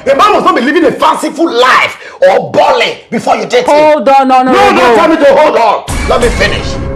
A man must not be living a fanciful life or balling before you date him. Hold on, no. No, don't tell me to hold on. Let me finish.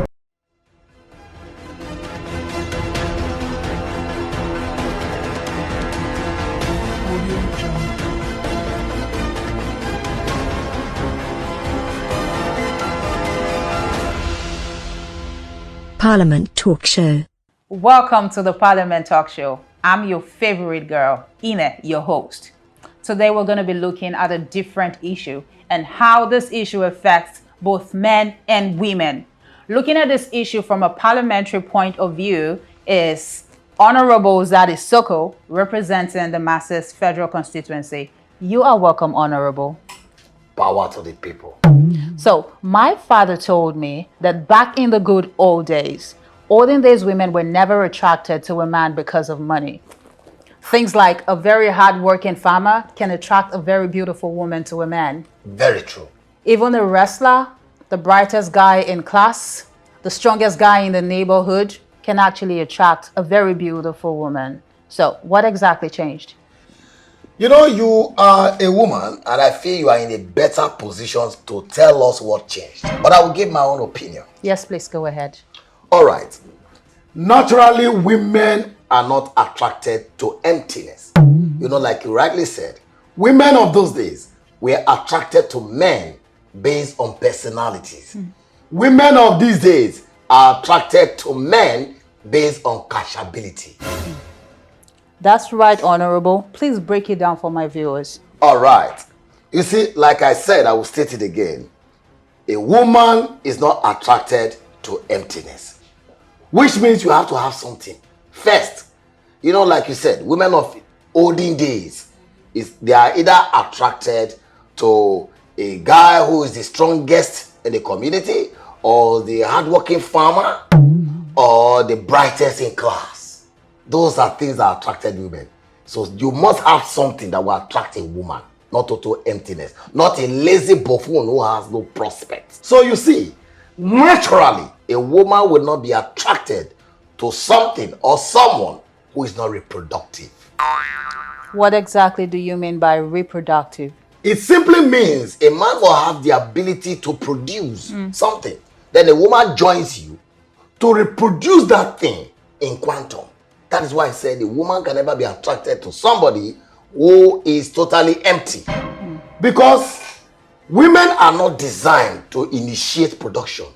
Parliament Talk Show. Welcome to the Parliament Talk Show. I'm your favorite girl, Ine, your host. Today we're going to be looking at a different issue and how this issue affects both men and women. Looking at this issue from a parliamentary point of view is Honorable Zaddy Soko, representing the Masses Federal Constituency. You are welcome, Honorable. Power to the people. So, my father told me that back in the good old days women were never attracted to a man because of money. Things like a very hard-working farmer can attract a very beautiful woman to a man. Very true. Even a wrestler, the brightest guy in class, the strongest guy in the neighborhood can actually attract a very beautiful woman. So, what exactly changed? You know, you are a woman, and I feel you are in a better position to tell us what changed. But I will give my own opinion. Yes, please go ahead. All right. Naturally, women are not attracted to emptiness. You know, like you rightly said, women of those days were attracted to men based on personalities. Women of these days are attracted to men based on cashability. That's right, Honorable. Please break it down for my viewers. All right. You see, like I said, I will state it again. A woman is not attracted to emptiness, which means you have to have something. First, you know, like you said, women of olden days, they are either attracted to a guy who is the strongest in the community, or the hardworking farmer, or the brightest in class. Those are things that attracted women. So you must have something that will attract a woman, not total emptiness, not a lazy buffoon who has no prospects. So you see, naturally, a woman will not be attracted to something or someone who is not reproductive. What exactly do you mean by reproductive? It simply means a man will have the ability to produce something. Then a woman joins you to reproduce that thing in quantum. That is why I said a woman can never be attracted to somebody who is totally empty. Because women are not designed to initiate production.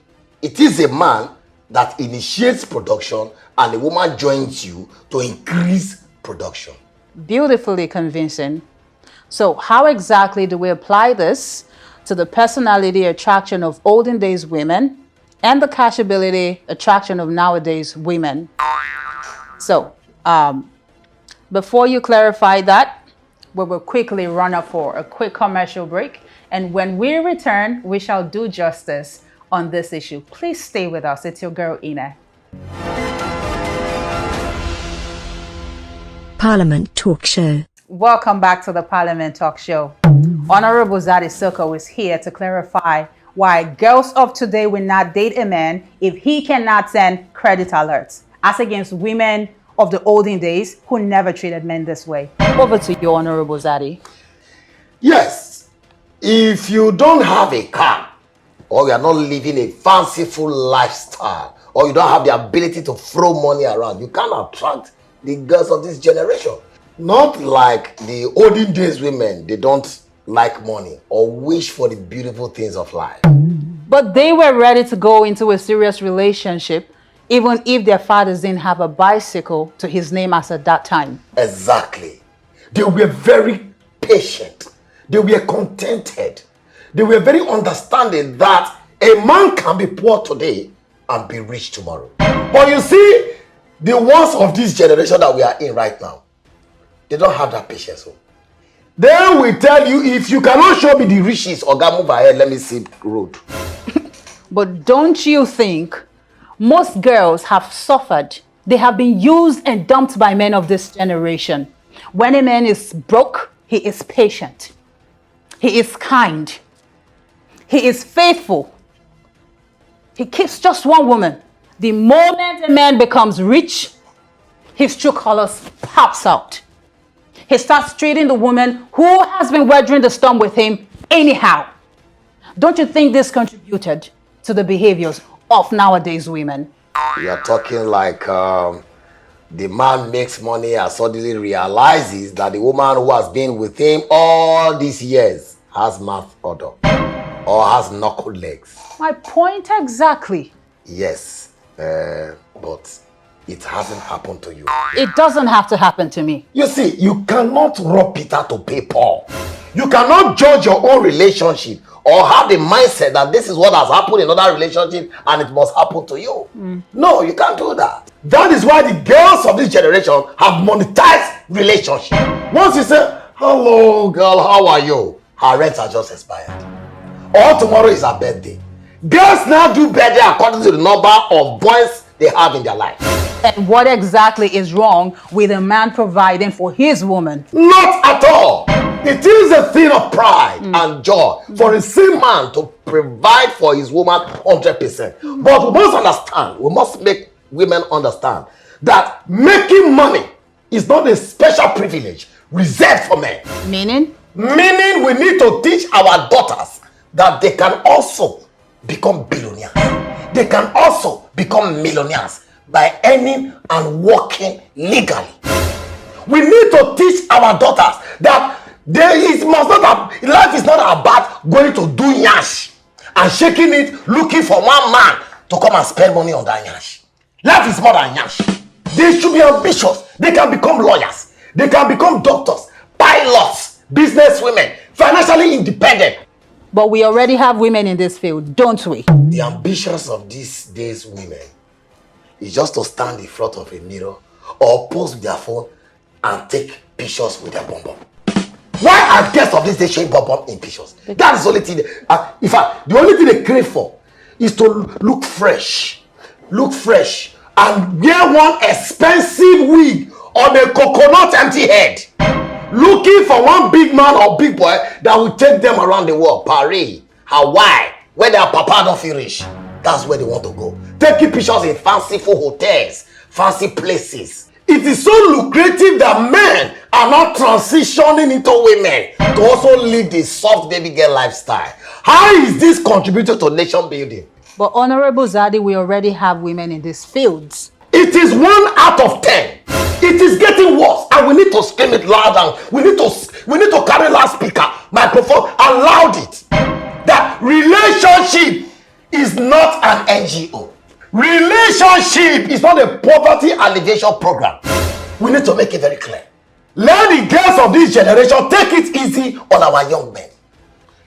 It is a man that initiates production, and a woman joins you to increase production. Beautifully convincing. So how exactly do we apply this to the personality attraction of olden days women and the cashability attraction of nowadays women? So, before you clarify that, we will quickly run up for a quick commercial break. And when we return, we shall do justice on this issue. Please stay with us. It's your girl, Ine. Parliament Talk Show. Welcome back to the Parliament Talk Show. Honorable Zaddy Soko is here to clarify why girls of today will not date a man if he cannot send credit alerts, as against women of the olden days who never treated men this way. Over to you, Honorable Zaddy. Yes, if you don't have a car, or you are not living a fanciful lifestyle, or you don't have the ability to throw money around, you can't attract the girls of this generation. Not like the olden days women, they don't like money or wish for the beautiful things of life. But they were ready to go into a serious relationship even if their fathers didn't have a bicycle to his name as at that time. Exactly. They were very patient. They were contented. They were very understanding that a man can be poor today and be rich tomorrow. But you see, the ones of this generation that we are in right now, they don't have that patience. They will tell you, if you cannot show me the riches, or God, move ahead, let me see road. But don't you think most girls have suffered? They have been used and dumped by men of this generation. When a man is broke, he is patient. He is kind. He is faithful. He keeps just one woman. The moment a man becomes rich, his true colors pops out. he starts treating the woman who has been weathering the storm with him anyhow. Don't you think this contributed to the behaviors of nowadays women? You're talking like the man makes money and suddenly realizes that the woman who has been with him all these years has mouth odor or has knuckle legs. My point exactly. Yes, but it hasn't happened to you. It doesn't have to happen to me. You see, you cannot rob Peter to pay Paul. You cannot judge your own relationship or have the mindset that this is what has happened in other relationship and it must happen to you. No, you can't do that. That is why the girls of this generation have monetized relationship. Once you say, hello girl, how are you? Her rents are just expired. Or tomorrow is her birthday. Girls now do birthday according to the number of boys they have in their life. And what exactly is wrong with a man providing for his woman? Not at all. It is a thing of pride and joy for a same man to provide for his woman 100%. But we must understand, we must make women understand that making money is not a special privilege reserved for men. Meaning? Meaning we need to teach our daughters that they can also become billionaires. They can also become millionaires by earning and working legally. We need to teach our daughters that life is not about going to do nyash and shaking it, looking for one man to come and spend money on that nyash. Life is more than nyash. They should be ambitious. They can become lawyers. They can become doctors, pilots, businesswomen, financially independent. But we already have women in this field, don't we? The ambitions of these days women is just to stand in front of a mirror or pose with their phone and take pictures with their bum bum. Why are guests of this day showing bum bum in pictures? That is the only thing. In fact, the only thing they crave for is to look fresh, and wear one expensive wig on a coconut empty head, looking for one big man or big boy that will take them around the world. Paris, Hawaii, where their papa don't feel rich. That's where they want to go. Taking pictures in fanciful hotels, fancy places. It is so lucrative that men are not transitioning into women to also live the soft baby girl lifestyle. How is this contributing to nation building? But Honorable Zaddy, we already have women in these fields. It is 1 out of 10. It is getting worse, and we need to scream it loud, and we need to carry loudspeaker, microphone, and loud it. That relationship is not an NGO. Relationship is not a poverty alleviation program. We need to make it very clear. Let the girls of this generation take it easy on our young men.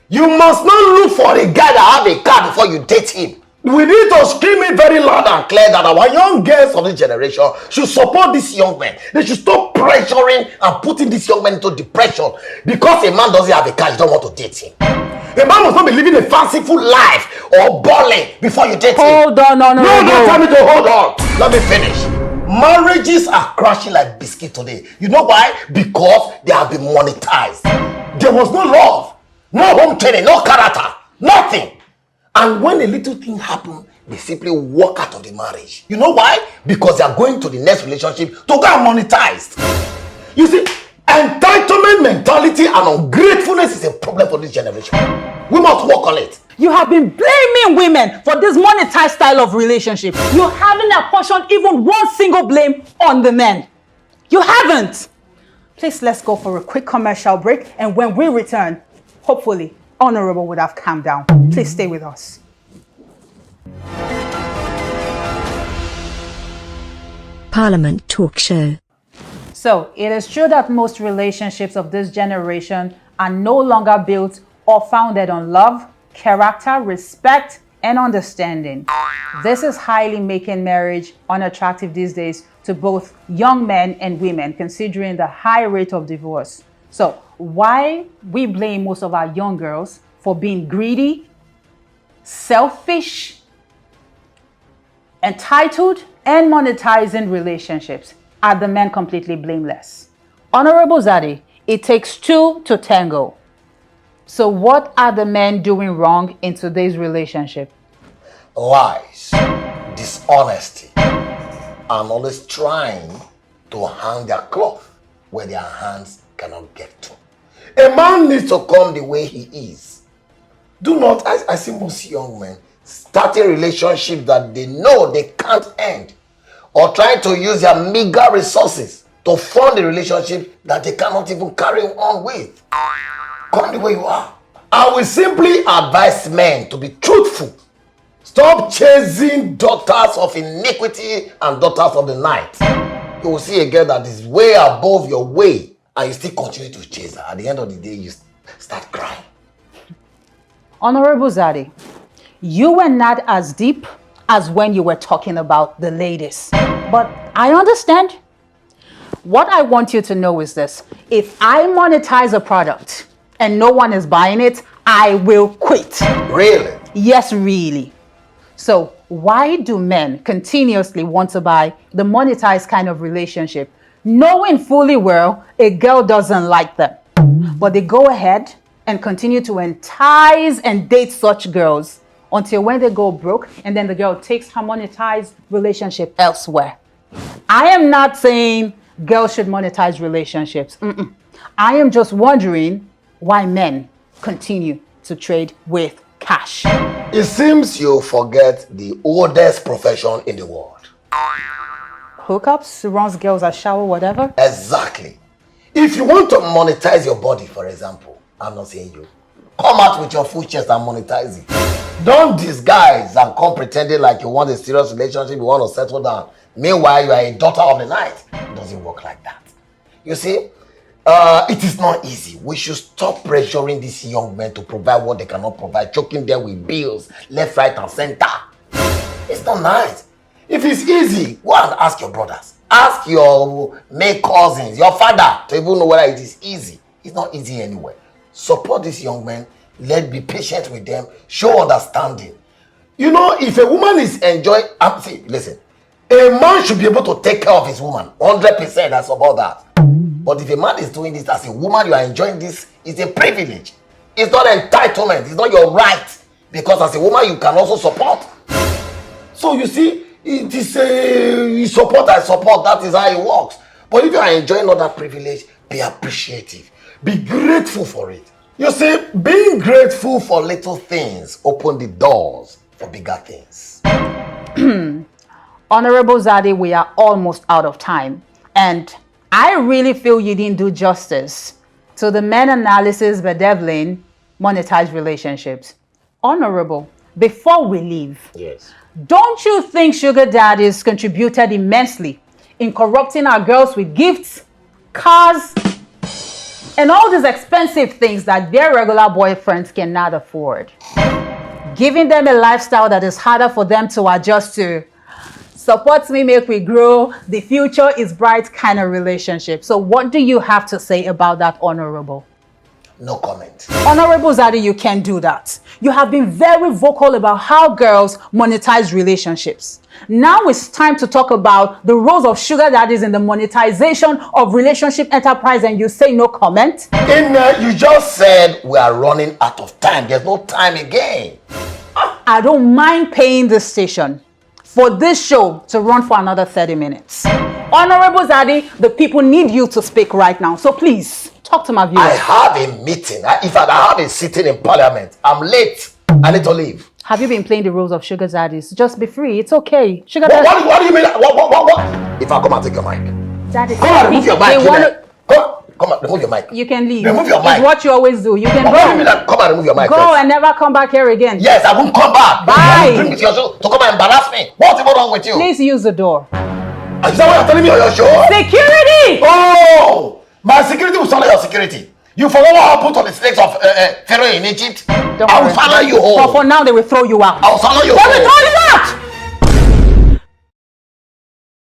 You must not look for a guy that have a car before you date him. We need to scream it very loud and clear that our young girls of this generation should support these young men. They should stop pressuring and putting these young men into depression because a man doesn't have a car, you don't want to date him. A man must not be living a fanciful life or balling before you date him. Hold on, No, don't tell me to hold on. Let me finish. Marriages are crashing like biscuit today. You know why? Because they have been monetized. There was no love, no home training, no character, nothing. And when a little thing happens, they simply walk out of the marriage. You know why? Because they are going to the next relationship to get monetized. You see, entitlement mentality and ungratefulness is a problem for this generation. We must work on it. You have been blaming women for this monetized style of relationship. You haven't apportioned even one single blame on the men. You haven't. Please, let's go for a quick commercial break. And when we return, hopefully, Honorable would have calmed down. Please stay with us. Parliament Talk Show. So, it is true that most relationships of this generation are no longer built or founded on love, character, respect, and understanding. This is highly making marriage unattractive these days to both young men and women, considering the high rate of divorce. So, why we blame most of our young girls for being greedy, selfish, entitled, and monetizing relationships? Are the men completely blameless? Honorable Zaddy, it takes two to tango. So what are the men doing wrong in today's relationship? Lies, dishonesty, and always trying to hang their cloth where their hands cannot get to. A man needs to come the way he is. Do not, I see most young men starting relationships that they know they can't end, or trying to use their meager resources to fund a relationship that they cannot even carry on with. Come the way you are. I will simply advise men to be truthful. Stop chasing daughters of iniquity and daughters of the night. You will see a girl that is way above your way and you still continue to chase her. At the end of the day, you start crying. Honorable Zaddy, you were not as deep as when you were talking about the ladies. But I understand. What I want you to know is this. If I monetize a product and no one is buying it, I will quit. Really? Yes, really. So why do men continuously want to buy the monetized kind of relationship, knowing fully well a girl doesn't like them? But they go ahead and continue to entice and date such girls until when they go broke and then the girl takes her monetized relationship elsewhere. I am not saying girls should monetize relationships. I am just wondering why men continue to trade with cash. It seems you forget the oldest profession in the world. Hookups, runs girls a shower, whatever. Exactly. If you want to monetize your body, for example, I'm not saying you, come out with your full chest and monetize it. Don't disguise and come pretending like you want a serious relationship, you want to settle down. Meanwhile, you are a daughter of the night. It doesn't work like that. You see, it is not easy. We should stop pressuring these young men to provide what they cannot provide, choking them with bills, left, right, and center. It's not nice. If it's easy, go and ask your brothers. Ask your male cousins, your father, to even know whether it is easy. It's not easy anyway. Support these young men. Let's be patient with them. Show understanding. You know, if a woman is enjoying... see, listen. A man should be able to take care of his woman. 100%, that's about that. But if a man is doing this as a woman, you are enjoying this, it's a privilege. It's not entitlement. It's not your right. Because as a woman, you can also support. So you see, it is a support and support. That is how it works. But if you are enjoying all that privilege, be appreciative. Be grateful for it. You see, being grateful for little things open the doors for bigger things. Honorable Zaddy, we are almost out of time. And I really feel you didn't do justice to the men analysis bedeviling monetized relationships. Honorable, before we leave, Yes. don't you think sugar daddies contributed immensely in corrupting our girls with gifts, cars, and all these expensive things that their regular boyfriends cannot afford? Giving them a lifestyle that is harder for them to adjust to. Support me, make we grow, the future is bright kind of relationship. So what do you have to say about that, Honorable? No comment. Honorable Zaddy, you can't do that. You have been very vocal about how girls monetize relationships. Now it's time to talk about the roles of sugar daddies in the monetization of relationship enterprise, and you say no comment? You just said we are running out of time. There's no time again. I don't mind paying this station for this show to run for another 30 minutes. Honorable Zaddy, the people need you to speak right now. So please, talk to my viewers. I have a meeting. If I have a sitting in parliament, I'm late. I need to leave. Have you been playing the roles of sugar daddies? Just be free. It's okay. Sugar What, daddies. what do you mean? What? If I come and take your mic. Daddy, Come on, remove your mic. Come on, remove your mic. You can leave. Remove your mic. It's what you always do. You can What do you go. mean that? Come and remove your mic. Go first. and never come back here again. Yes, I won't come back. Bye. You bring me to your show to come and embarrass me. What's even wrong with you? Please use the door. Is that what you're telling me on your show? Security! Oh! My security will follow your security. You forgot what happened to the slaves of Pharaoh in Egypt? Don't I will worry. follow you home. But for now, they will throw you out. I will follow you They will home. throw